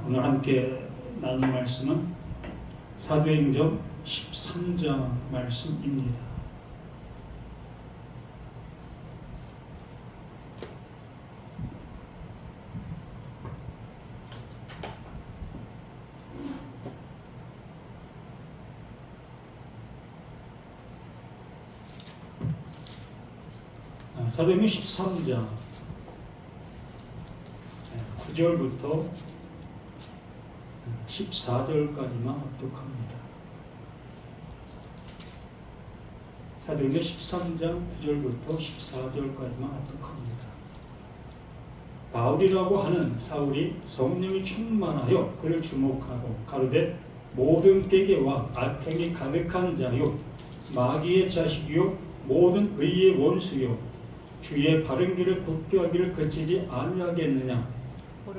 오늘 함께 나눌 말씀은 사도행전 13장 말씀입니다. 사도행전 13장 9절부터 14절까지만 합독합니다. 사도행전 13장 9절부터 14절까지만 합독합니다. 바울이라고 하는 사울이 성령이 충만하여 그를 주목하고 가로되 모든 깨개와 악행이 가득한 자요 마귀의 자식이요 모든 의의 원수요 주의 바른 길을 굳게 하기를 그치지 아니하겠느냐.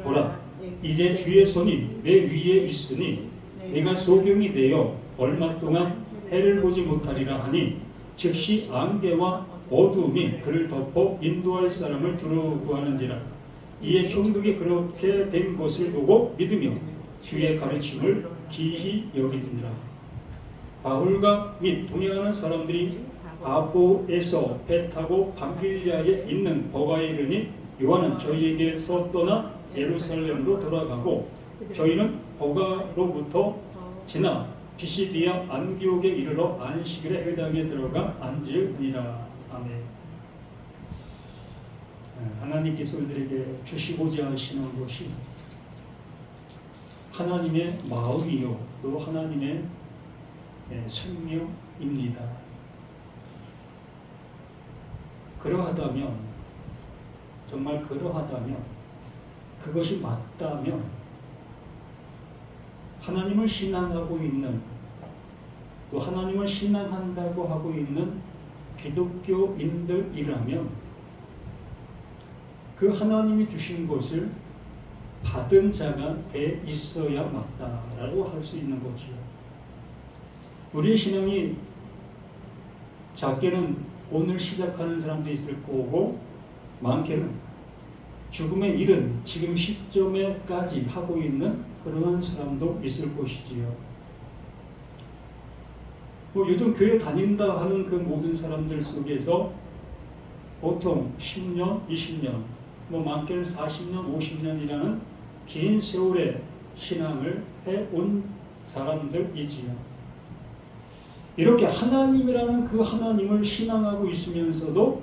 보라 이제 주의 손이 내 위에 있으니 내가 소경이 되어 얼마 동안 해를 보지 못하리라 하니 즉시 안개와 어두움이 그를 덮어 인도할 사람을 두루 구하는지라. 이에 총독이 그렇게 된 것을 보고 믿으며 주의 가르침을 기히 여기니라. 바울과 및 동행하는 사람들이 바보에서 배 타고 밤빌리아에 있는 버가에 이르니 요한은 저희에게서 떠나 예루살렘으로 돌아가고 저희는 버가로부터 지나 비시디아 안디옥에 이르러 안식일에 회당에 들어가 앉으니라. 아멘. 하나님께서 우리들에게 주시고자 하시는 것이 하나님의 마음이요 또 하나님의 생명입니다. 그러하다면 정말 그러하다면 그것이 맞다면 하나님을 신앙하고 있는 또 하나님을 신앙한다고 하고 있는 기독교인들이라면 그 하나님이 주신 것을 받은 자가 돼 있어야 맞다라고 할 수 있는 거지요. 우리의 신앙이 작게는 오늘 시작하는 사람도 있을 거고 많게는 죽음에 이른 지금 시점에까지 하고 있는 그러한 사람도 있을 것이지요. 요즘 교회 다닌다 하는 그 모든 사람들 속에서 보통 10년, 20년, 많게는 40년, 50년이라는 긴 세월의 신앙을 해온 사람들이지요. 이렇게 하나님이라는 그 하나님을 신앙하고 있으면서도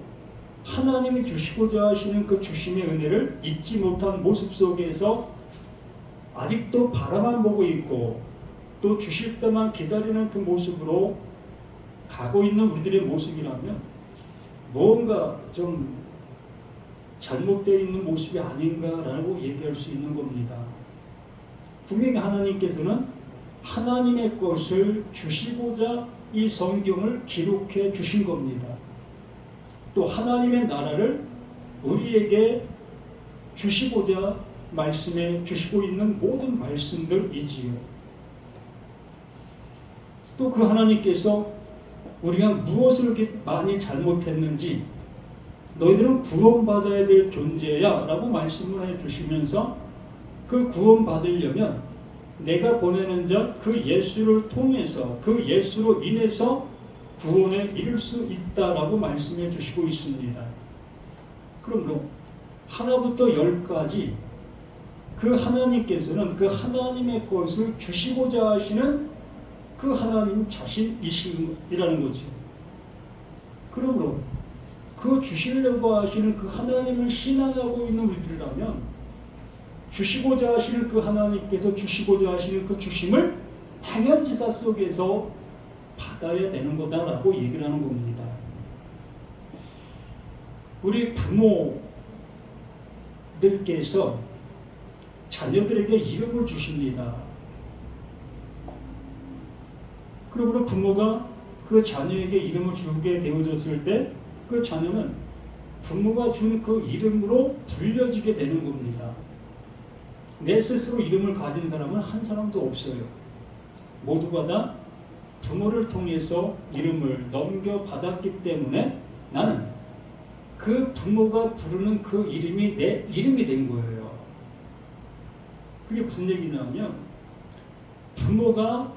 하나님이 주시고자 하시는 그 주심의 은혜를 잊지 못한 모습 속에서 아직도 바라만 보고 있고 또 주실 때만 기다리는 그 모습으로 가고 있는 우리들의 모습이라면 무언가 좀 잘못되어 있는 모습이 아닌가라고 얘기할 수 있는 겁니다. 분명히 하나님께서는 하나님의 것을 주시고자 이 성경을 기록해 주신 겁니다. 또 하나님의 나라를 우리에게 주시고자 말씀해 주시고 있는 모든 말씀들이지요. 또 그 하나님께서 우리가 무엇을 이렇게 많이 잘못했는지 너희들은 구원받아야 될 존재야 라고 말씀을 해주시면서 그 구원받으려면 내가 보내는 자 그 예수를 통해서 그 예수로 인해서 구원에 이를 수 있다라고 말씀해 주시고 있습니다. 그러므로 하나부터 열까지 그 하나님께서는 그 하나님의 것을 주시고자 하시는 그 하나님 자신이시라는 거죠. 그러므로 그 주시려고 하시는 그 하나님을 신앙하고 있는 우리들이라면 주시고자 하시는 그 하나님께서 주시고자 하시는 그 주심을 당연지사 속에서 받아야 되는 거다라고 얘기를 하는 겁니다. 우리 부모들께서 자녀들에게 이름을 주십니다. 그러므로 부모가 그 자녀에게 이름을 주게 되어졌을 때 그 자녀는 부모가 준 그 이름으로 불려지게 되는 겁니다. 내 스스로 이름을 가진 사람은 한 사람도 없어요. 모두가 다 부모를 통해서 이름을 넘겨받았기 때문에 나는 그 부모가 부르는 그 이름이 내 이름이 된 거예요. 그게 무슨 얘기냐면 부모가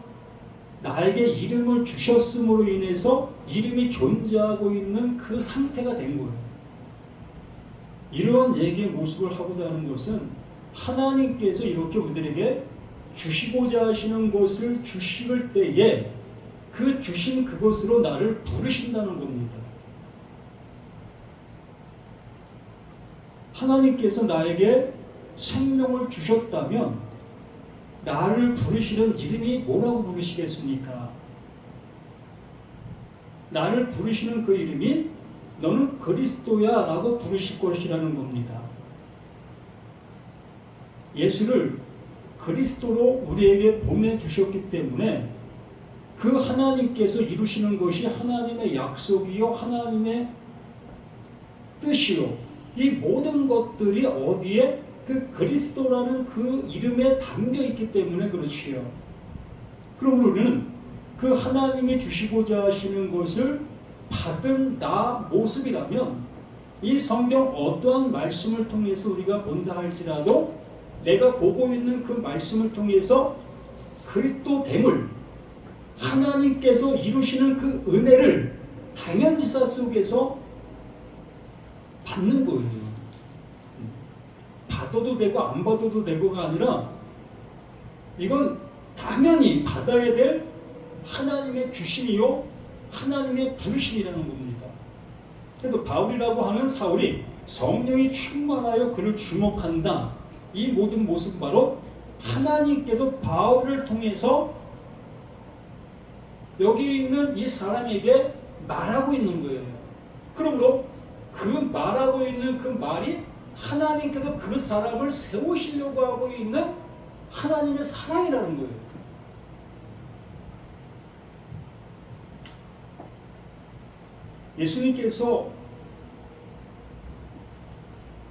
나에게 이름을 주셨음으로 인해서 이름이 존재하고 있는 그 상태가 된 거예요. 이런 얘기의 모습을 하고자 하는 것은 하나님께서 이렇게 우리들에게 주시고자 하시는 것을 주실 때에 그 주신 그것으로 나를 부르신다는 겁니다. 하나님께서 나에게 생명을 주셨다면 나를 부르시는 이름이 뭐라고 부르시겠습니까? 나를 부르시는 그 이름이 너는 그리스도야 라고 부르실 것이라는 겁니다. 예수를 그리스도로 우리에게 보내주셨기 때문에 그 하나님께서 이루시는 것이 하나님의 약속이요 하나님의 뜻이요 이 모든 것들이 어디에 그 그리스도라는 그 이름에 담겨 있기 때문에 그렇지요. 그러므로 우리는 그 하나님이 주시고자 하시는 것을 받은 나 모습이라면 이 성경 어떠한 말씀을 통해서 우리가 본다 할지라도 내가 보고 있는 그 말씀을 통해서 그리스도됨을 하나님께서 이루시는 그 은혜를 당연지사 속에서 받는 거예요. 받아도 되고 안 받아도 되고가 아니라 이건 당연히 받아야 될 하나님의 주심이요 하나님의 부르심이라는 겁니다. 그래서 바울이라고 하는 사울이 성령이 충만하여 그를 주목한다. 이 모든 모습은 바로 하나님께서 바울을 통해서 여기 있는 이 사람에게 말하고 있는 거예요. 그러므로 그 말하고 있는 그 말이 하나님께서 그 사람을 세우시려고 하고 있는 하나님의 사랑이라는 거예요. 예수님께서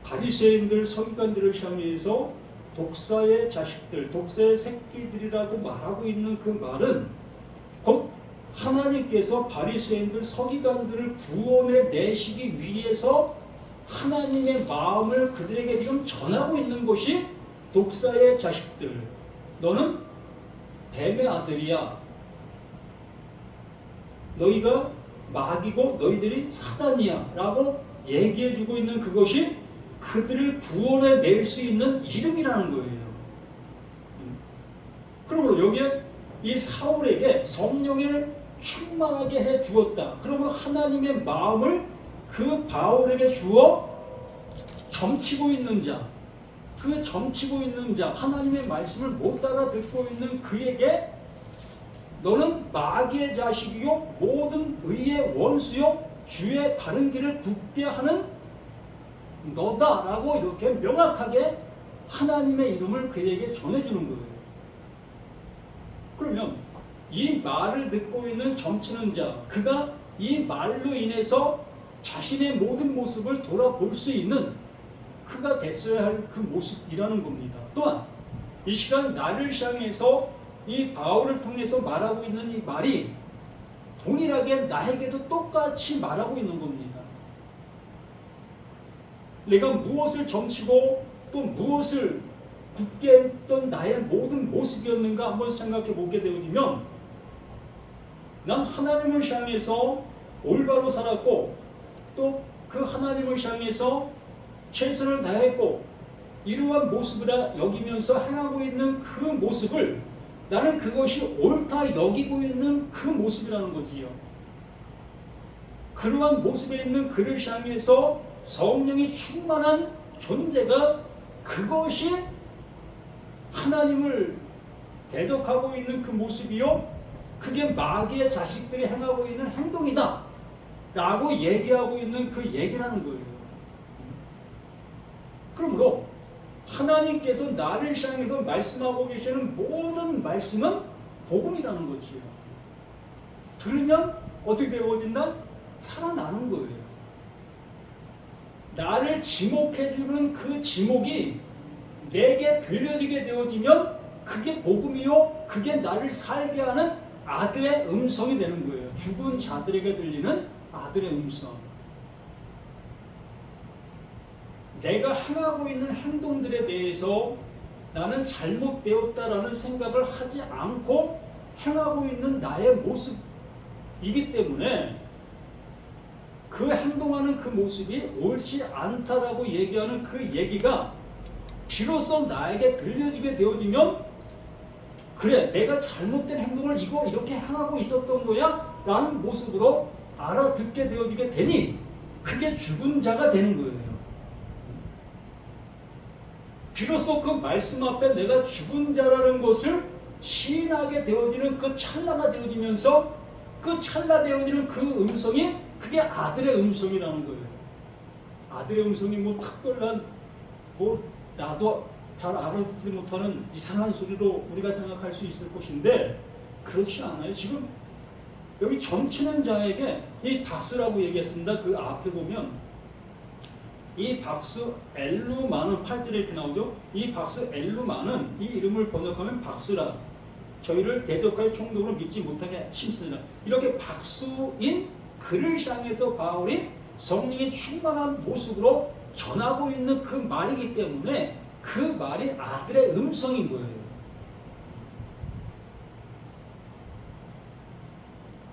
바리새인들, 서기관들을 향해서 독사의 자식들, 독사의 새끼들이라고 말하고 있는 그 말은 곧 하나님께서 바리새인들, 서기관들을 구원해 내시기 위해서 하나님의 마음을 그들에게 지금 전하고 있는 것이 독사의 자식들, 너는 뱀의 아들이야. 너희가 마귀고 너희들이 사단이야 라고 얘기해주고 있는 그것이 그들을 구원해 낼 수 있는 이름이라는 거예요. 그러므로 여기에 이 사울에게 성령을 충만하게 해 주었다. 그러므로 하나님의 마음을 그 바울에게 주어 점치고 있는 자, 그 점치고 있는 자, 하나님의 말씀을 못 알아듣고 있는 그에게 너는 마귀의 자식이요 모든 의의 원수요 주의 바른 길을 굽게 하는 너다라고 이렇게 명확하게 하나님의 이름을 그에게 전해주는 거예요. 그러면 이 말을 듣고 있는 점치는 자, 그가 이 말로 인해서 자신의 모든 모습을 돌아볼 수 있는 그가 됐어야 할 그 모습이라는 겁니다. 또한 이 시간 나를 향해서 이 바울을 통해서 말하고 있는 이 말이 동일하게 나에게도 똑같이 말하고 있는 겁니다. 내가 무엇을 점치고 또 무엇을 굳게 했던 나의 모든 모습이었는가 한번 생각해 보게 되어지면 난 하나님을 향해서 올바로 살았고 또 그 하나님을 향해서 최선을 다했고 이러한 모습이라 여기면서 행하고 있는 그 모습을 나는 그것이 옳다 여기고 있는 그 모습이라는 거지요. 그러한 모습에 있는 그를 향해서 성령이 충만한 존재가 그것이 하나님을 대적하고 있는 그 모습이요 그게 마귀의 자식들이 행하고 있는 행동이다 라고 얘기하고 있는 그 얘기라는 거예요. 그러므로 하나님께서 나를 향해서 말씀하고 계시는 모든 말씀은 복음이라는 거지요. 들으면 어떻게 되어진다? 살아나는 거예요. 나를 지목해주는 그 지목이 내게 들려지게 되어지면 그게 복음이요 그게 나를 살게 하는 아들의 음성이 되는 거예요. 죽은 자들에게 들리는 아들의 음성. 내가 행하고 있는 행동들에 대해서 나는 잘못되었다라는 생각을 하지 않고 행하고 있는 나의 모습이기 때문에 그 행동하는 그 모습이 옳지 않다라고 얘기하는 그 얘기가 비로소 나에게 들려지게 되어지면, 그래, 내가 잘못된 행동을 이렇게 행하고 있었던 거야 라는 모습으로 알아듣게 되어지게 되니 그게 죽은 자가 되는 거예요. 비로소 그 말씀 앞에 내가 죽은 자라는 것을 시인하게 되어지는 그 찰나가 되어지면서 그 찰나 되어지는 그 음성이 그게 아들의 음성이라는 거예요. 아들의 음성이 뭐 특별한 나도 잘 알아듣지 못하는 이상한 소리로 우리가 생각할 수 있을 것인데 그렇지 않아요. 지금 여기 점치는 자에게 이 박수라고 얘기했습니다. 그 앞에 보면 이 박수 엘루마는 8절에 이렇게 나오죠. 이 박수 엘루마는 이 이름을 번역하면 박수라 저희를 대적하여 총독으로 믿지 못하게 심쓰라. 이렇게 박수인 그를 향해서 바울이 성령이 충만한 모습으로 전하고 있는 그 말이기 때문에 그 말이 아들의 음성인 거예요.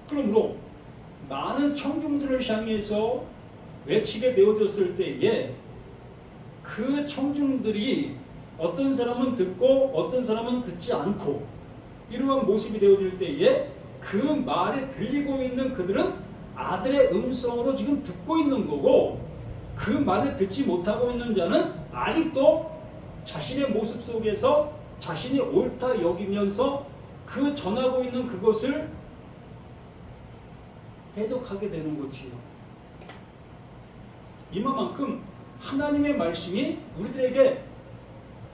그러므로 많은 청중들을 향해서 외치게 되어졌을 때에 그 청중들이 어떤 사람은 듣고 어떤 사람은 듣지 않고 이러한 모습이 되어질 때에 그 말에 들리고 있는 그들은 아들의 음성으로 지금 듣고 있는 거고, 그 말을 듣지 못하고 있는 자는 아직도 자신의 모습 속에서 자신이 옳다 여기면서 그 전하고 있는 그것을 대적하게 되는 거지요. 이만큼 하나님의 말씀이 우리들에게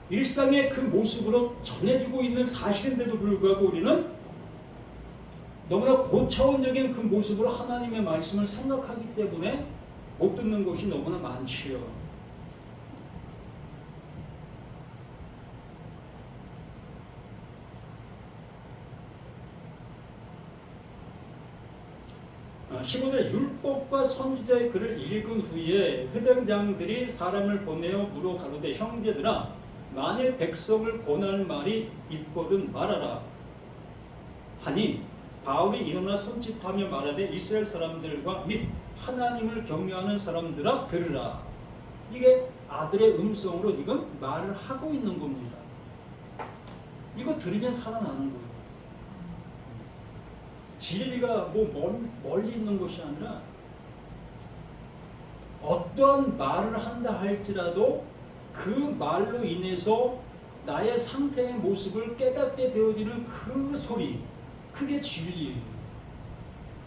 일상의 그 모습으로 전해지고 있는 사실인데도 불구하고 우리는 너무나 고차원적인 그 모습으로 하나님의 말씀을 생각하기 때문에 못 듣는 것이 너무나 많지요. 아, 15절 율법과 선지자의 글을 읽은 후에 회당장들이 사람을 보내어 물어 가로되 형제들아 만일 백성을 권할 말이 있거든 말하라 하니 바울이 일어나 손짓하며 말하되 이스라엘 사람들과 및 하나님을 경외하는 사람들아 들으라. 이게 아들의 음성으로 지금 말을 하고 있는 겁니다. 이거 들으면 살아나는 거예요. 진리가 멀리 있는 것이 아니라 어떠한 말을 한다 할지라도 그 말로 인해서 나의 상태의 모습을 깨닫게 되어지는 그 소리, 그게 진리예요.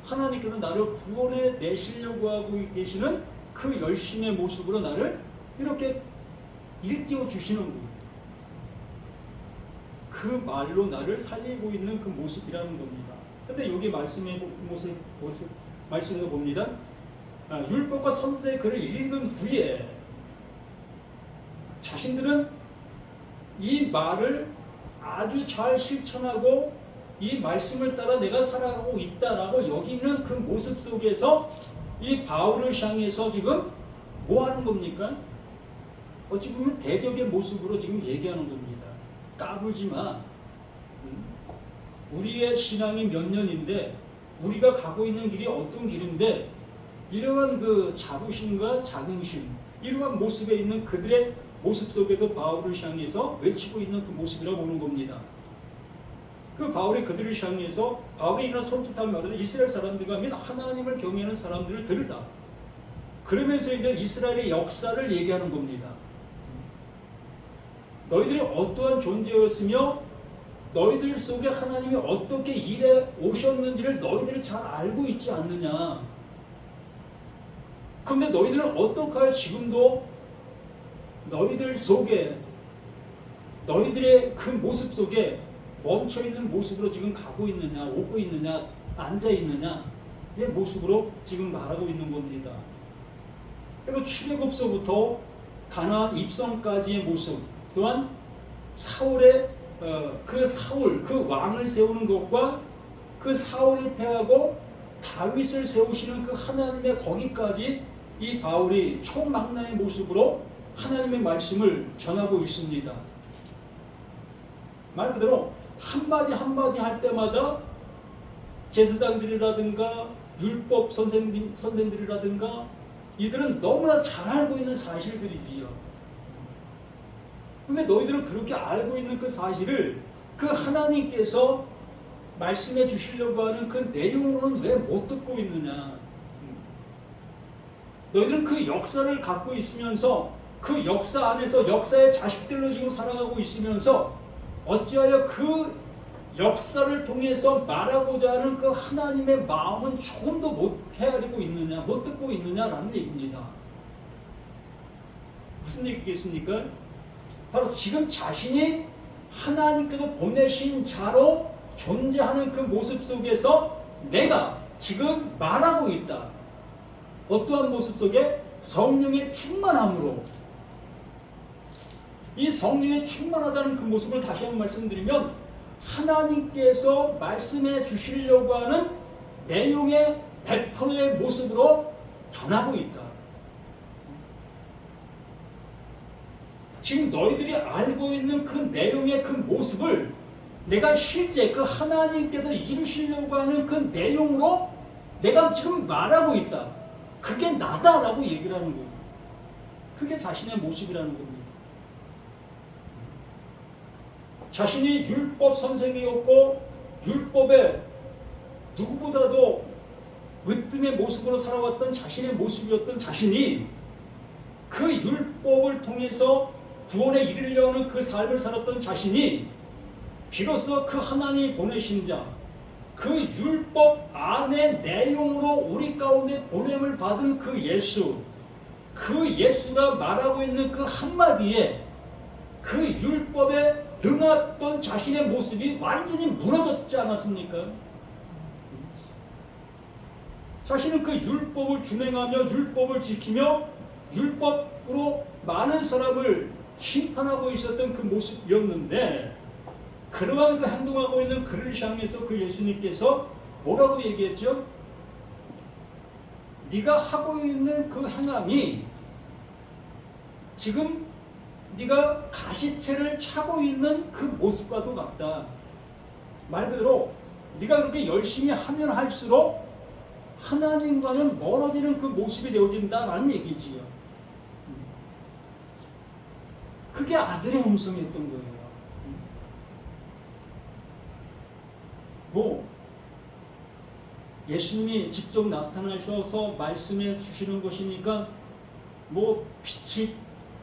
하나님께서 나를 구원해 내시려고 하고 계시는 그 열심의 모습으로 나를 이렇게 일깨워 주시는 거예요. 그 말로 나를 살리고 있는 그 모습이라는 겁니다. 그런데 여기 말씀에서 봅니다. 율법과 선지자의 글을 읽은 후에 자신들은 이 말을 아주 잘 실천하고 이 말씀을 따라 내가 살아가고 있다라고 여기는 그 모습 속에서 이 바울을 향해서 지금 뭐 하는 겁니까? 어찌 보면 대적의 모습으로 지금 얘기하는 겁니다. 까불지 마. 우리의 신앙이 몇 년인데 우리가 가고 있는 길이 어떤 길인데 이러한 그 자부심과 자긍심, 이러한 모습에 있는 그들의 모습 속에서 바울을 향해서 외치고 있는 그 모습이라고 보는 겁니다. 그 바울이 그들을 향해서 바울이 이런 손짓한 말은 이스라엘 사람들과 및 하나님을 경외하는 사람들을 들으라. 그러면서 이제 이스라엘의 역사를 얘기하는 겁니다. 너희들이 어떠한 존재였으며 너희들 속에 하나님이 어떻게 일해 오셨는지를 너희들이 잘 알고 있지 않느냐. 그런데 너희들은 어떻게 지금도 너희들 속에 너희들의 그 모습 속에 멈춰있는 모습으로 지금 가고 있느냐, 오고 있느냐, 앉아있느냐 이 모습으로 지금 말하고 있는 겁니다. 그래서 출애굽서부터 가나안 입성까지의 모습, 또한 사울의 그 왕을 세우는 것과 그 사울을 패하고 다윗을 세우시는 그 하나님의 거기까지 이 바울이 총망라의 모습으로 하나님의 말씀을 전하고 있습니다. 말 그대로 한마디 한마디 할 때마다 제사장들이라든가 율법 선생들이라든가 이들은 너무나 잘 알고 있는 사실들이지요. 근데 너희들은 그렇게 알고 있는 그 사실을 그 하나님께서 말씀해 주시려고 하는 그 내용으로는 왜 못 듣고 있느냐. 너희들은 그 역사를 갖고 있으면서 그 역사 안에서 역사의 자식들로 지금 살아가고 있으면서 어찌하여 그 역사를 통해서 말하고자 하는 그 하나님의 마음은 조금도 못 헤아리고 있느냐, 못 듣고 있느냐라는 얘기입니다. 무슨 얘기겠습니까? 바로 지금 자신이 하나님께서 보내신 자로 존재하는 그 모습 속에서 내가 지금 말하고 있다. 어떠한 모습 속에? 성령의 충만함으로. 이 성령의 충만하다는 그 모습을 다시 한번 말씀드리면 하나님께서 말씀해 주시려고 하는 내용의 100%의 모습으로 전하고 있다. 지금 너희들이 알고 있는 그 내용의 그 모습을 내가 실제 그 하나님께서 이루시려고 하는 그 내용으로 내가 지금 말하고 있다. 그게 나다라고 얘기를 하는 거예요. 그게 자신의 모습이라는 겁니다. 자신이 율법 선생이었고 율법에 누구보다도 으뜸의 모습으로 살아왔던 자신의 모습이었던 자신이 그 율법을 통해서 구원에 이르려는 그 삶을 살았던 자신이 비로소 그 하나님이 보내신 자, 그 율법 안의 내용으로 우리 가운데 보냄을 받은 그 예수, 그 예수가 말하고 있는 그 한마디에 그 율법에 등했던 자신의 모습이 완전히 무너졌지 않았습니까? 자신은 그 율법을 준행하며 율법을 지키며 율법으로 많은 사람을 심판하고 있었던 그 모습이었는데 그러한 그 행동하고 있는 그를 향해서 그 예수님께서 뭐라고 얘기했죠? 네가 하고 있는 그 행함이 지금 네가 가시채를 차고 있는 그 모습과도 같다. 말 그대로 네가 그렇게 열심히 하면 할수록 하나님과는 멀어지는 그 모습이 되어진다라는 얘기지요. 그게 아들의 음성이었던 거예요. 뭐 예수님이 직접 나타나셔서 말씀해 주시는 것이니까 뭐 빛이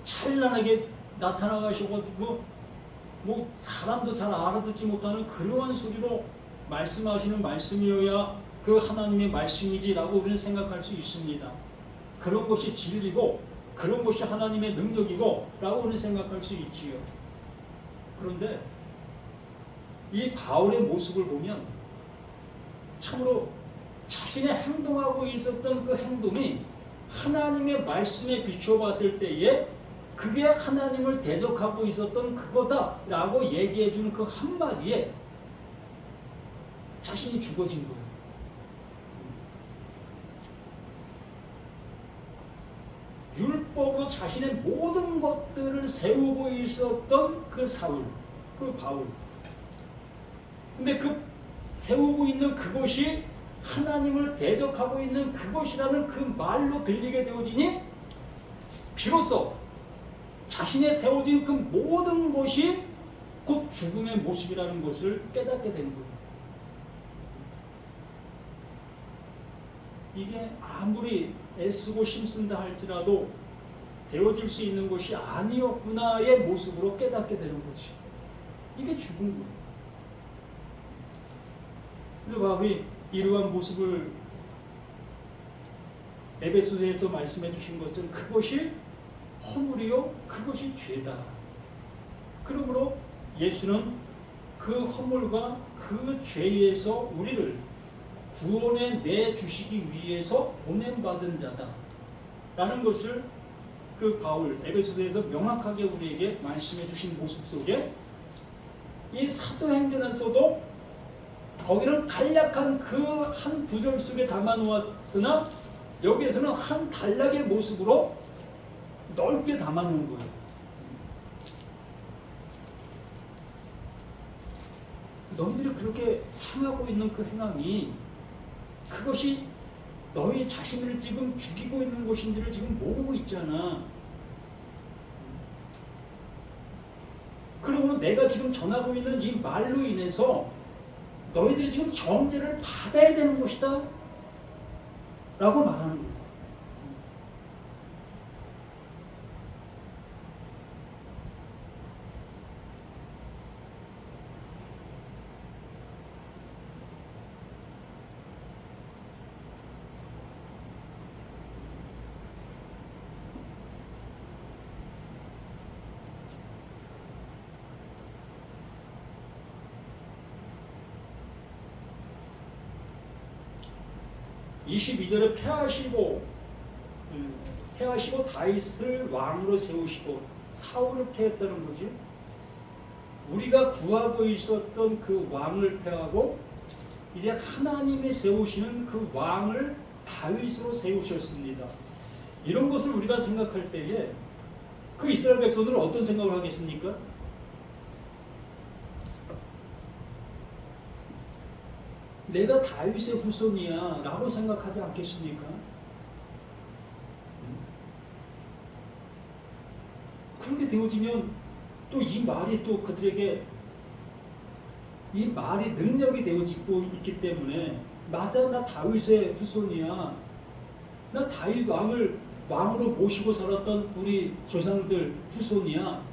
찬란하게 나타나가셔가지고 뭐 사람도 잘 알아듣지 못하는 그러한 소리로 말씀하시는 말씀이어야 그 하나님의 말씀이지라고 우리는 생각할 수 있습니다. 그런 것이 진리고 그런 것이 하나님의 능력이고 라고 우리는 생각할 수 있지요. 그런데 이 바울의 모습을 보면 참으로 자신의 행동하고 있었던 그 행동이 하나님의 말씀에 비춰봤을 때에 그게 하나님을 대적하고 있었던 그거다라고 얘기해주는 그 한마디에 자신이 죽어진 거예요. 율법으로 자신의 모든 것들을 세우고 있었던 그 사울, 그 바울. 근데 그 세우고 있는 그것이 하나님을 대적하고 있는 그것이라는 그 말로 들리게 되어지니 비로소 자신의 세워진 그 모든 것이 곧 죽음의 모습이라는 것을 깨닫게 된 거예요. 이게 아무리 애쓰고 힘쓴다 할지라도 되어질 수 있는 것이 아니었구나의 모습으로 깨닫게 되는 거지. 이게 죽은 거예요. 그래서 바울이 이러한 모습을 에베소서에서 말씀해 주신 것은 그것이 허물이요 그것이 죄다. 그러므로 예수는 그 허물과 그 죄에서 우리를 구원에 내주시기 위해서 보냄받은 자다 라는 것을 그 바울 에베소서에서 명확하게 우리에게 말씀해 주신 모습 속에 이 사도행전에서도 거기는 간략한 그 한 구절 속에 담아 놓았으나 여기에서는 한 단락의 모습으로 넓게 담아 놓은 거예요. 너희들이 그렇게 행하고 있는 그 행함이 그것이 너희 자신을 지금 죽이고 있는 것인지를 지금 모르고 있잖아. 그러므로 내가 지금 전하고 있는 이 말로 인해서 너희들이 지금 정죄를 받아야 되는 것이다 라고 말하는 거예요. 22절에 패하시고 다윗을 왕으로 세우시고 사울을 패했다는 거지. 우리가 구하고 있었던 그 왕을 패하고 이제 하나님이 세우시는 그 왕을 다윗으로 세우셨습니다. 이런 것을 우리가 생각할 때에 그 이스라엘 백성들은 어떤 생각을 하겠습니까? 내가 다윗의 후손이야 라고 생각하지 않겠습니까? 그렇게 되어지면 또 이 말이 또 그들에게 이 말이 능력이 되어지고 있기 때문에 맞아, 나 다윗의 후손이야, 나 다윗 왕으로 모시고 살았던 우리 조상들 후손이야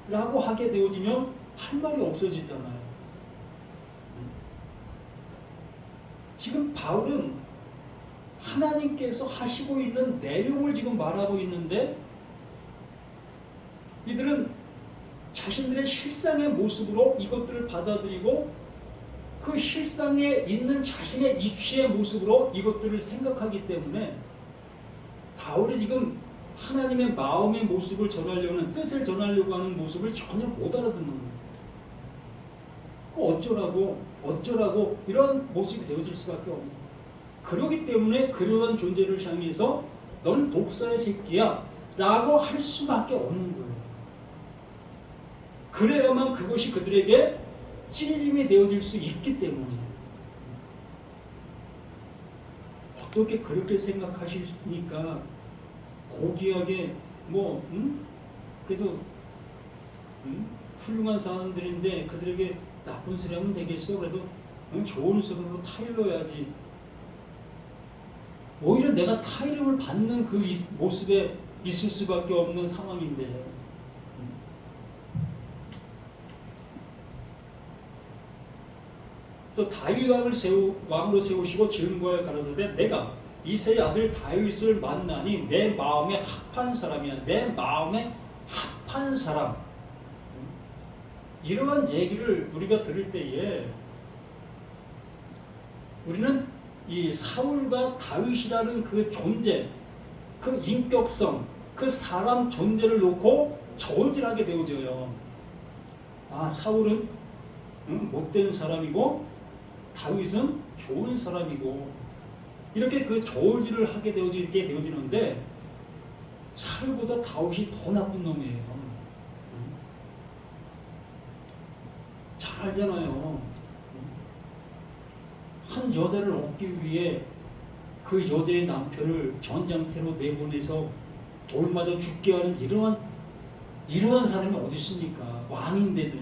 라고 하게 되어지면 할 말이 없어지잖아요. 지금 바울은 하나님께서 하시고 있는 내용을 지금 말하고 있는데 이들은 자신들의 실상의 모습으로 이것들을 받아들이고 그 실상에 있는 자신의 이치의 모습으로 이것들을 생각하기 때문에 바울이 지금 하나님의 마음의 모습을 전하려는, 뜻을 전하려고 하는 모습을 전혀 못 알아듣는 거예요. 어쩌라고 이런 모습이 되어질 수밖에 없는 거예요. 그렇기 때문에 그러한 존재를 향해서 넌 독사의 새끼야 라고 할 수밖에 없는 거예요. 그래야만 그것이 그들에게 찔림이 되어질 수 있기 때문에. 어떻게 그렇게 생각하시니까 고귀하게 그래도 훌륭한 사람들인데 그들에게 나쁜 소리 하면 되겠어? 그래도 좋은 소리로 타일러야지. 오히려 내가 타이름을 받는 그 모습에 있을 수밖에 없는 상황인데 그래서 다윗 왕을 왕으로 세우시고 지은고에 가라사대 내가 이새의 아들 다윗을 만나니 내 마음에 합한 사람이야. 내 마음에 합한 사람. 이러한 얘기를 우리가 들을 때에 우리는 이 사울과 다윗이라는 그 존재, 그 인격성, 그 사람 존재를 놓고 저울질하게 되어져요. 아, 사울은 못된 사람이고 다윗은 좋은 사람이고 이렇게 그 저울질을 하게 되어지게 되어지는데 사울보다 다윗이 더 나쁜 놈이에요. 잘 알잖아요. 한 여자를 얻기 위해 그 여자의 남편을 전장터로 내보내서 돌 맞아 죽게 하는 이러한 사람이 어디 있습니까? 왕인데도.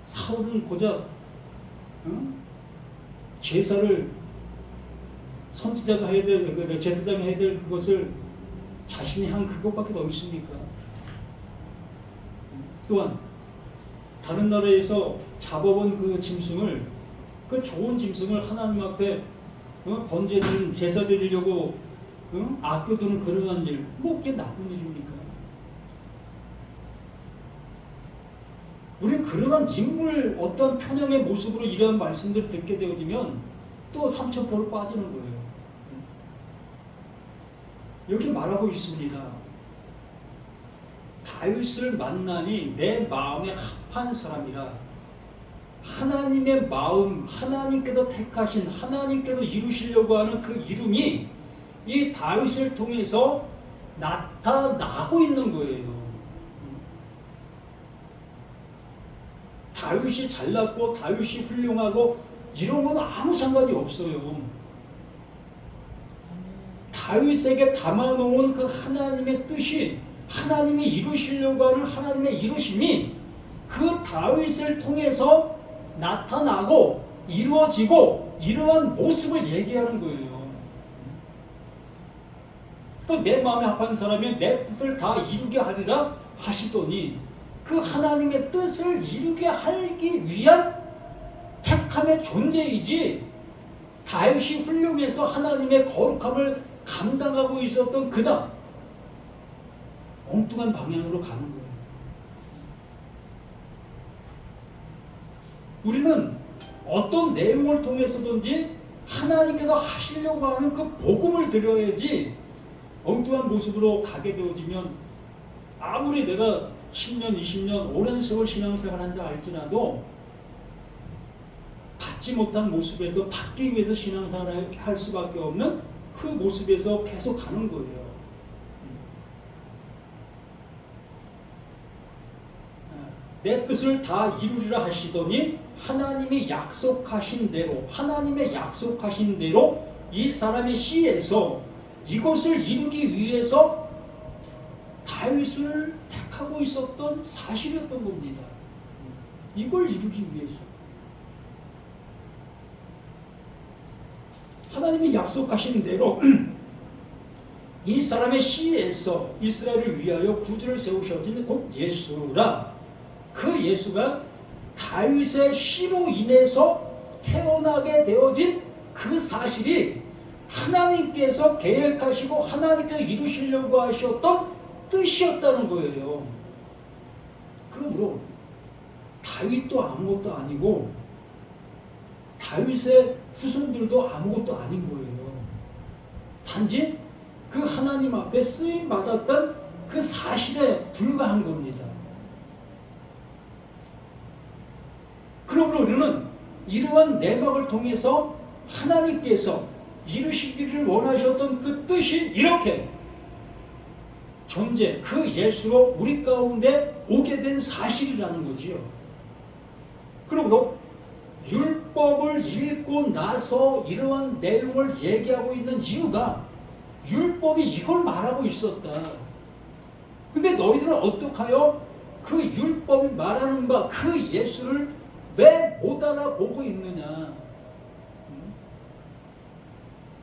사울은 고작 제사를 선지자가 해야 될, 제사장이 해야 될 그것을 자신이 한 그것밖에 더 있습니까? 또한 다른 나라에서 잡아본 그 짐승을, 그 좋은 짐승을 하나님 앞에 번제든 제사 드리려고 아껴두는 그러한 일, 그게 나쁜 일입니까? 우리는 그러한 인물 어떤 편향의 모습으로 이러한 말씀들을 듣게 되어지면 또 삼천포로 빠지는 거예요. 이렇게 말하고 있습니다. 다윗을 만나니 내 마음에 합한 사람이라. 하나님의 마음, 하나님께서 택하신, 하나님께서 이루시려고 하는 그 이름이 이 다윗을 통해서 나타나고 있는 거예요. 다윗이 잘났고 다윗이 훌륭하고 이런 건 아무 상관이 없어요. 다윗에게 담아놓은 그 하나님의 뜻이, 하나님이 이루시려고 하는 하나님의 이루심이 그 다윗을 통해서 나타나고 이루어지고 이러한 모습을 얘기하는 거예요. 또 내 마음에 합한 사람이 내 뜻을 다 이루게 하리라 하시더니 그 하나님의 뜻을 이루게 하기 위한 택함의 존재이지, 다윗이 훌륭해서 하나님의 거룩함을 감당하고 있었던 그다 엉뚱한 방향으로 가는 거예요. 우리는 어떤 내용을 통해서든지 하나님께서 하시려고 하는 그 복음을 들어야지, 엉뚱한 모습으로 가게 되어지면 아무리 내가 10년, 20년 오랜 세월 신앙생활 한다 할지라도 받지 못한 모습에서 받기 위해서 신앙생활을 할 수밖에 없는 그 모습에서 계속 가는 거예요. 내 뜻을 다 이루리라 하시더니 하나님이 약속하신 대로, 하나님의 약속하신 대로 이 사람의 시에서 이것을 이루기 위해서 다윗을 택하고 있었던 사실이었던 겁니다. 이걸 이루기 위해서 하나님이 약속하신 대로 이 사람의 시에서 이스라엘을 위하여 구주를 세우셨으니 곧 예수라. 그 예수가 다윗의 시로 인해서 태어나게 되어진 그 사실이 하나님께서 계획하시고 하나님께서 이루시려고 하셨던 뜻이었다는 거예요. 그러므로 다윗도 아무것도 아니고 다윗의 후손들도 아무것도 아닌 거예요. 단지 그 하나님 앞에 쓰임 받았던 그 사실에 불과한 겁니다. 그러므로 우리는 이러한 내막을 통해서 하나님께서 이루시기를 원하셨던 그 뜻이 이렇게 존재, 그 예수로 우리 가운데 오게 된 사실이라는 거지요. 그러므로 율법을 읽고 나서 이러한 내용을 얘기하고 있는 이유가 율법이 이걸 말하고 있었다. 근데 너희들은 어떡하여 그 율법이 말하는 바 그 예수를 왜 못 알아보고 있느냐.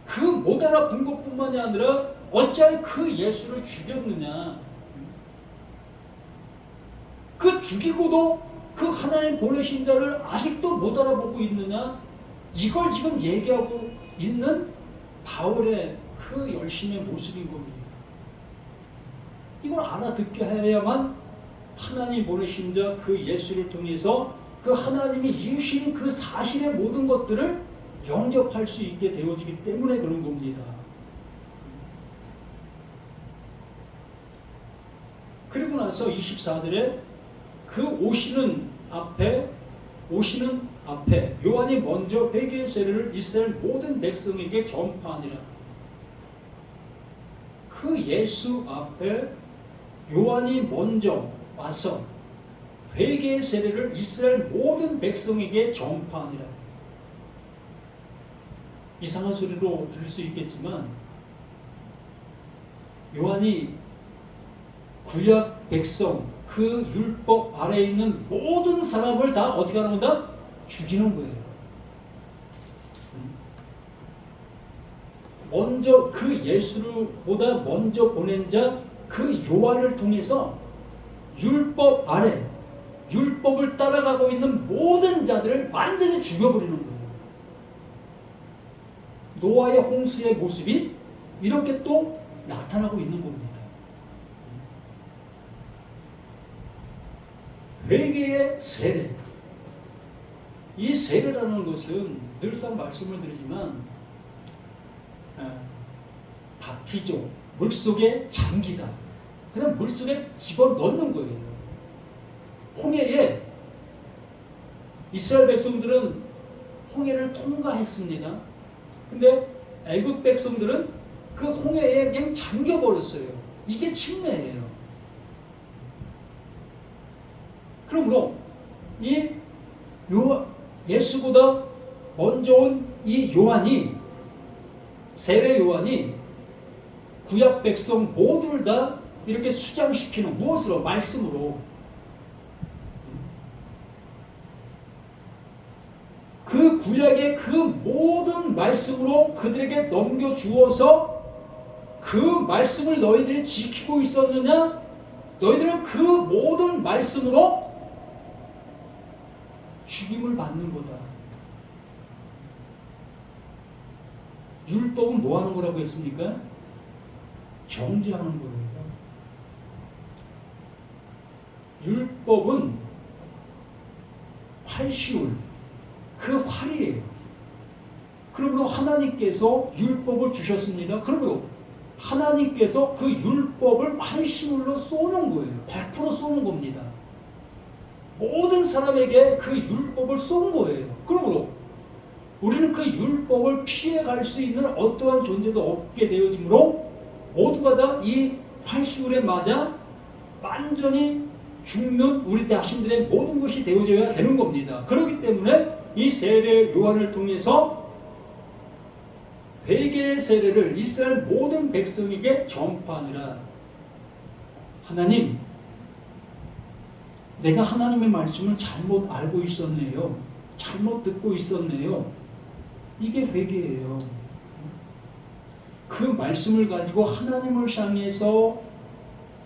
그 못 알아본 것뿐만이 아니라 어찌하여 그 예수를 죽였느냐. 그 죽이고도 그 하나님 보내신 자를 아직도 못 알아보고 있느냐. 이걸 지금 얘기하고 있는 바울의 그 열심의 모습인 겁니다. 이걸 알아듣게 해야만 하나님 보내신 자 그 예수를 통해서 그 하나님이 이루신 그 사실의 모든 것들을 영접할 수 있게 되어지기 때문에 그런 겁니다. 그리고 나서 24절에 그 오시는 앞에 요한이 먼저 회개의 세례를 이스라엘 모든 백성에게 전파하니라. 그 예수 앞에 요한이 먼저 와서 회개의 세례를 이스라엘 모든 백성에게 전파하니라. 이상한 소리로 들을 수 있겠지만 요한이 구약 백성 그 율법 아래에 있는 모든 사람을 다 어떻게 하는 건가? 죽이는 거예요. 먼저 그 예수보다 먼저 보낸 자 그 요한을 통해서 율법 아래 율법을 따라가고 있는 모든 자들을 완전히 죽여버리는 거예요. 노아의 홍수의 모습이 이렇게 또 나타나고 있는 겁니다. 회개의 세례. 이 세례라는 것은 늘상 말씀을 드리지만 바티조, 물속에 잠기다. 그냥 물속에 집어넣는 거예요. 홍해에 이스라엘 백성들은 홍해를 통과했습니다. 근데 애굽 백성들은 그 홍해에 그냥 잠겨버렸어요. 이게 침례예요. 그러므로 이 예수보다 먼저 온 이 요한이, 세례 요한이 구약 백성 모두를 다 이렇게 수장시키는, 무엇으로? 말씀으로. 그 구약의 그 모든 말씀으로 그들에게 넘겨주어서 그 말씀을 너희들이 지키고 있었느냐? 너희들은 그 모든 말씀으로 죽임을 받는 거다. 율법은 뭐 하는 거라고 했습니까? 정죄하는 거예요. 율법은 활시울, 그 활이에요. 그러므로 하나님께서 율법을 주셨습니다. 그러므로 하나님께서 그 율법을 활시울로 쏘는 거예요. 100% 쏘는 겁니다. 모든 사람에게 그 율법을 쏜 거예요. 그러므로 우리는 그 율법을 피해갈 수 있는 어떠한 존재도 없게 되어지므로 모두가 다 이 활시울에 맞아 완전히 죽는 우리 자신들의 모든 것이 되어져야 되는 겁니다. 그렇기 때문에 이 세례 요한을 통해서 회개의 세례를 이스라엘 모든 백성에게 전파하느라, 하나님, 내가 하나님의 말씀을 잘못 알고 있었네요. 잘못 듣고 있었네요. 이게 회개예요. 그 말씀을 가지고 하나님을 향해서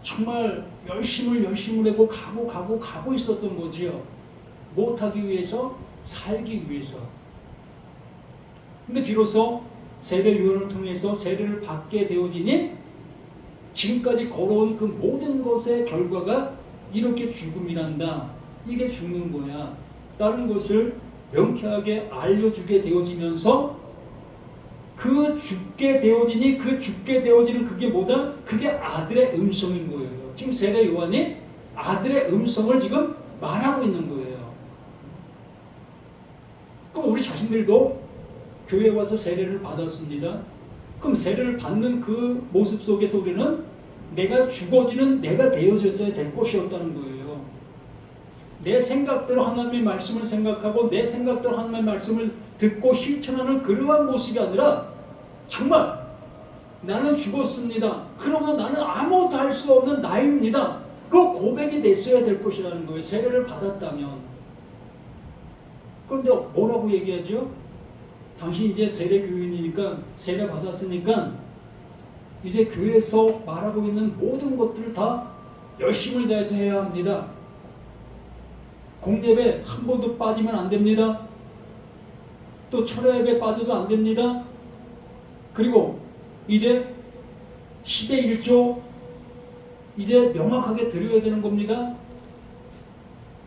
정말 열심을 하고 가고 있었던 거지요. 못하기 위해서, 살기 위해서. 근데 비로소 세례 요한을 통해서 세례를 받게 되어지니 지금까지 걸어온 그 모든 것의 결과가 이렇게 죽음이란다. 이게 죽는 거야. 라는 것을 명쾌하게 알려주게 되어지면서 그 죽게 되어지니 그 죽게 되어지는 그게 뭐다? 그게 아들의 음성인 거예요. 지금 세례 요한이 아들의 음성을 지금 말하고 있는 거예요. 그럼 우리 자신들도 교회에 와서 세례를 받았습니다. 그럼 세례를 받는 그 모습 속에서 우리는 내가 죽어지는 내가 되어졌어야 될 것이었다는 거예요. 내 생각대로 하나님의 말씀을 생각하고 내 생각대로 하나님의 말씀을 듣고 실천하는 그러한 모습이 아니라 정말 나는 죽었습니다. 그러면 나는 아무것도 할 수 없는 나입니다. 로 고백이 됐어야 될 것이라는 거예요. 세례를 받았다면. 그런데 뭐라고 얘기하죠? 당신 이제 세례 교인이니까, 세례 받았으니까 이제 교회에서 말하고 있는 모든 것들을 다 열심을 다해서 해야 합니다. 공예배 한 번도 빠지면 안 됩니다. 또 철야예배 빠져도 안 됩니다. 그리고 이제 10의 1조 이제 명확하게 드려야 되는 겁니다.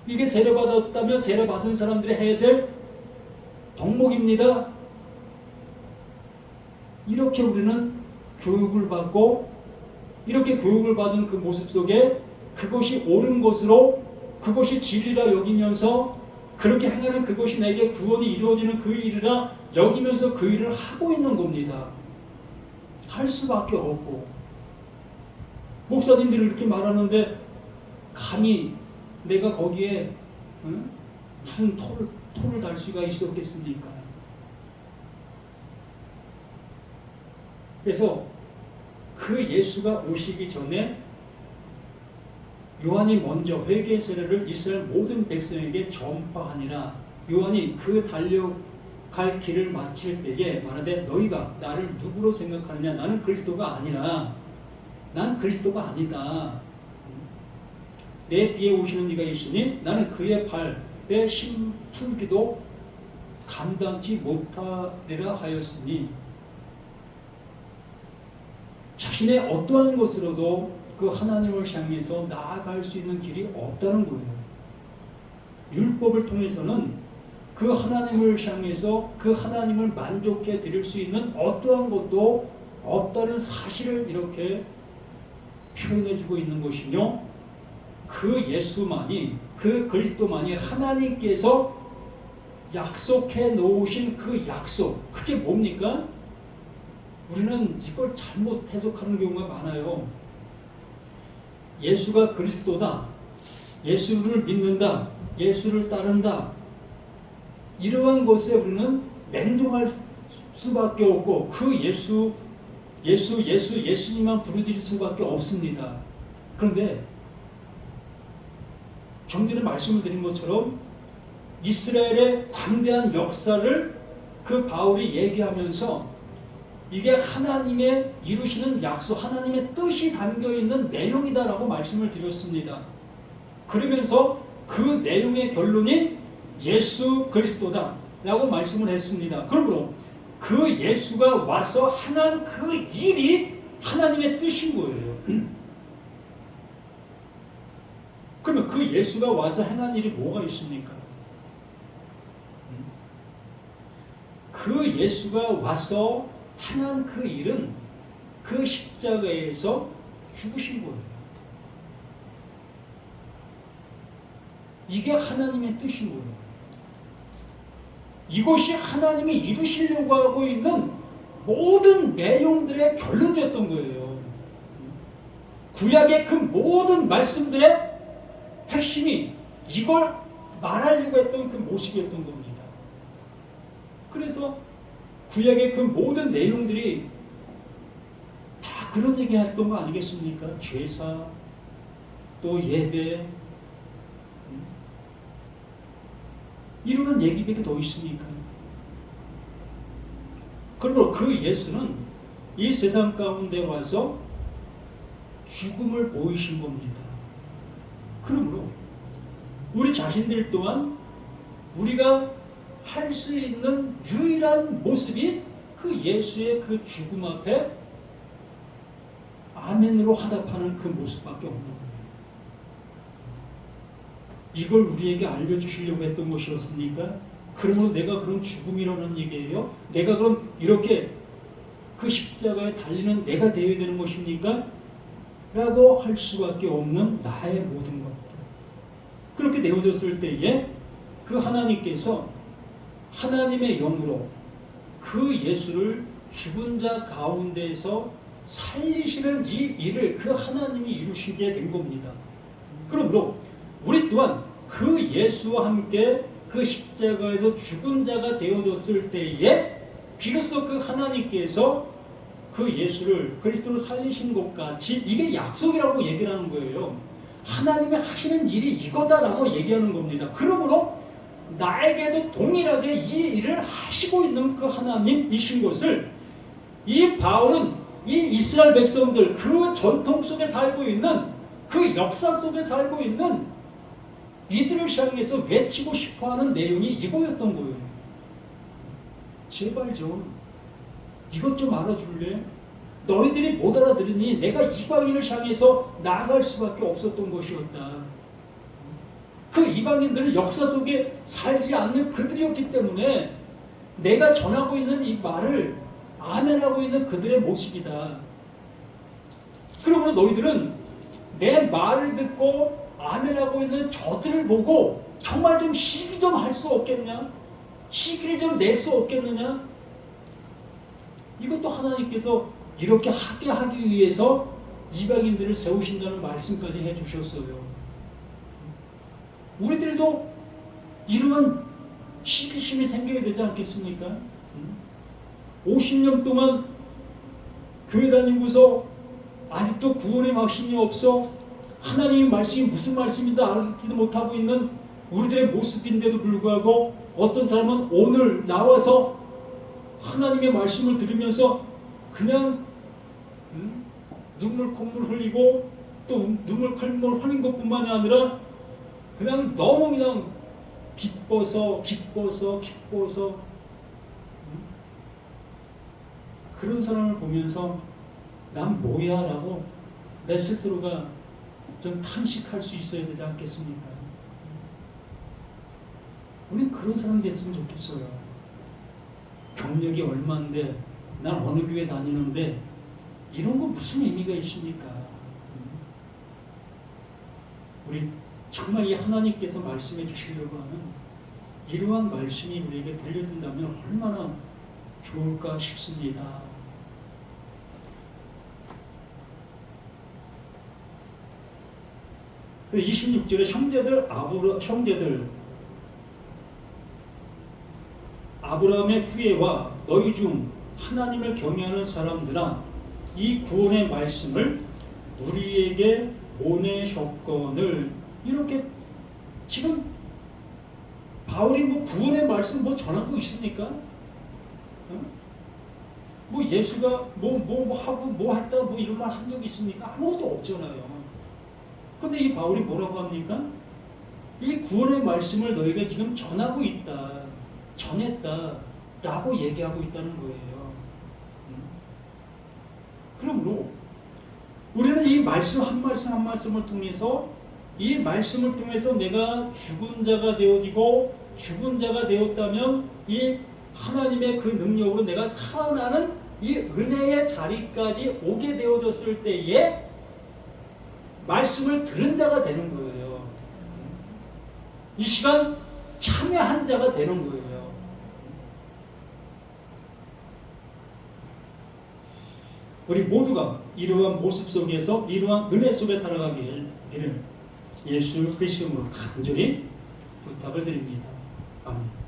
이게 세례받았다면 세례받은 사람들이 해야 될 덕목입니다. 이렇게 우리는 교육을 받고, 이렇게 교육을 받은 그 모습 속에 그것이 옳은 것으로, 그것이 진리라 여기면서 그렇게 행하는 그것이 내게 구원이 이루어지는 그 일이라 여기면서 그 일을 하고 있는 겁니다. 할 수밖에 없고, 목사님들이 이렇게 말하는데 감히 내가 거기에 무슨 토를 달 수가 있었겠습니까? 그래서 그 예수가 오시기 전에 요한이 먼저 회개의 세례를 이스라엘 모든 백성에게 전파하니라. 요한이 그 달려갈 길을 마칠 때에 말하되 너희가 나를 누구로 생각하느냐? 나는 그리스도가 아니라, 난 그리스도가 아니다. 내 뒤에 오시는 이가 있으니 나는 그의 발에 심 풀기도 감당치 못하리라 하였으니, 자신의 어떠한 것으로도 그 하나님을 향해서 나아갈 수 있는 길이 없다는 거예요. 율법을 통해서는 그 하나님을 향해서 그 하나님을 만족해 드릴 수 있는 어떠한 것도 없다는 사실을 이렇게 표현해 주고 있는 것이며, 그 예수만이, 그 그리스도만이 하나님께서 약속해 놓으신 그 약속, 그게 뭡니까? 우리는 이걸 잘못 해석하는 경우가 많아요. 예수가 그리스도다, 예수를 믿는다, 예수를 따른다, 이러한 것에 우리는 맹종할 수밖에 없고 그 예수님만 부르짖을 수밖에 없습니다. 그런데 좀 전에 말씀을 드린 것처럼 이스라엘의 광대한 역사를 그 바울이 얘기하면서 이게 하나님의 이루시는 약속, 하나님의 뜻이 담겨있는 내용이다라고 말씀을 드렸습니다. 그러면서 그 내용의 결론이 예수 그리스도다 라고 말씀을 했습니다. 그러므로 그 예수가 와서 행한 그 일이 하나님의 뜻인 거예요. 그러면 그 예수가 와서 행한 일이 뭐가 있습니까? 그 예수가 와서 행한 그 일은 그 십자가에서 죽으신 거예요. 이게 하나님의 뜻인 거예요. 이것이 하나님이 이루시려고 하고 있는 모든 내용들의 결론이었던 거예요. 구약의 그 모든 말씀들의 핵심이 이걸 말하려고 했던 그 모습이었던 겁니다. 그래서 구약의 그 모든 내용들이 다 그런 얘기 했던 거 아니겠습니까? 제사, 또 예배, 이런 얘기밖에 더 있습니까? 그러므로 그 예수는 이 세상 가운데 와서 죽음을 보이신 겁니다. 그러므로 우리 자신들 또한 우리가 할 수 있는 유일한 모습이 그 예수의 그 죽음 앞에 아멘으로 화답하는 그 모습밖에 없는 거예요. 이걸 우리에게 알려주시려고 했던 것이었습니까? 그러므로 내가 그런 죽음이라는 얘기예요? 내가 그럼 이렇게 그 십자가에 달리는 내가 되어야 되는 것입니까? 라고 할 수밖에 없는 나의 모든 것들. 그렇게 되어졌을 때에 그 하나님께서 하나님의 영으로 그 예수를 죽은 자 가운데에서 살리시는 이 일을 그 하나님이 이루시게 된 겁니다. 그러므로 우리 또한 그 예수와 함께 그 십자가에서 죽은 자가 되어졌을 때에 비로소 그 하나님께서 그 예수를 그리스도로 살리신 것 같이 이게 약속이라고 얘기를 하는 거예요. 하나님이 하시는 일이 이거다라고 얘기하는 겁니다. 그러므로 나에게도 동일하게 이 일을 하시고 있는 그 하나님이신 것을 이 바울은 이 이스라엘 백성들 그 전통 속에 살고 있는 그 역사 속에 살고 있는 이들을 향해서 외치고 싶어하는 내용이 이거였던 거예요. 제발 좀 이것 좀 알아줄래? 너희들이 못 알아들으니 내가 이방인을 향해서 나아갈 수밖에 없었던 것이었다. 그 이방인들은 역사 속에 살지 않는 그들이었기 때문에 내가 전하고 있는 이 말을 아멘하고 있는 그들의 모습이다. 그러므로 너희들은 내 말을 듣고 아멘하고 있는 저들을 보고 정말 좀 시기 좀 할 수 없겠냐? 시기를 좀 낼 수 없겠느냐? 이것도 하나님께서 이렇게 하게 하기 위해서 이방인들을 세우신다는 말씀까지 해주셨어요. 우리들도 이러한 시기심이 생겨야 되지 않겠습니까? 50년 동안 교회 다니고서 아직도 구원의 확신이 없어 하나님의 말씀이 무슨 말씀인지 알지도 못하고 있는 우리들의 모습인데도 불구하고 어떤 사람은 오늘 나와서 하나님의 말씀을 들으면서 그냥 눈물 콧물 흘리고 또 눈물 콧물 흘린 것뿐만이 아니라 그냥 너무 그냥 기뻐서 그런 사람을 보면서 난 뭐야 라고 내 스스로가 좀 탄식할 수 있어야 되지 않겠습니까? 우리는 그런 사람이 됐으면 좋겠어요. 경력이 얼마인데 난 어느 교회 다니는데 이런 거 무슨 의미가 있습니까? 우리 정말 이 하나님께서 말씀해 주시려고 하는 이러한 말씀이 우리에게 들려준다면 얼마나 좋을까 싶습니다. 26절에 형제들 아브라함의 후예와 너희 중 하나님을 경외하는 사람들아, 이 구원의 말씀을 우리에게 보내셨거늘. 이렇게 지금 바울이 뭐 구원의 말씀 뭐 전한 거 있습니까? 뭐 예수가 뭐 하고 뭐 했다 뭐 이런 말 한 적 있습니까? 아무것도 없잖아요. 근데 이 바울이 뭐라고 합니까? 이 구원의 말씀을 너희가 지금 전하고 있다, 전했다 라고 얘기하고 있다는 거예요. 그러므로 우리는 이 말씀 한 말씀 한 말씀을 통해서, 이 말씀을 통해서 내가 죽은 자가 되어지고, 죽은 자가 되었다면 이 하나님의 그 능력으로 내가 살아나는 이 은혜의 자리까지 오게 되어졌을 때에 말씀을 들은 자가 되는 거예요. 이 시간 참여한 자가 되는 거예요. 우리 모두가 이러한 모습 속에서, 이러한 은혜 속에 살아가기를 예수 그리스도로 간절히 부탁을 드립니다. 아멘.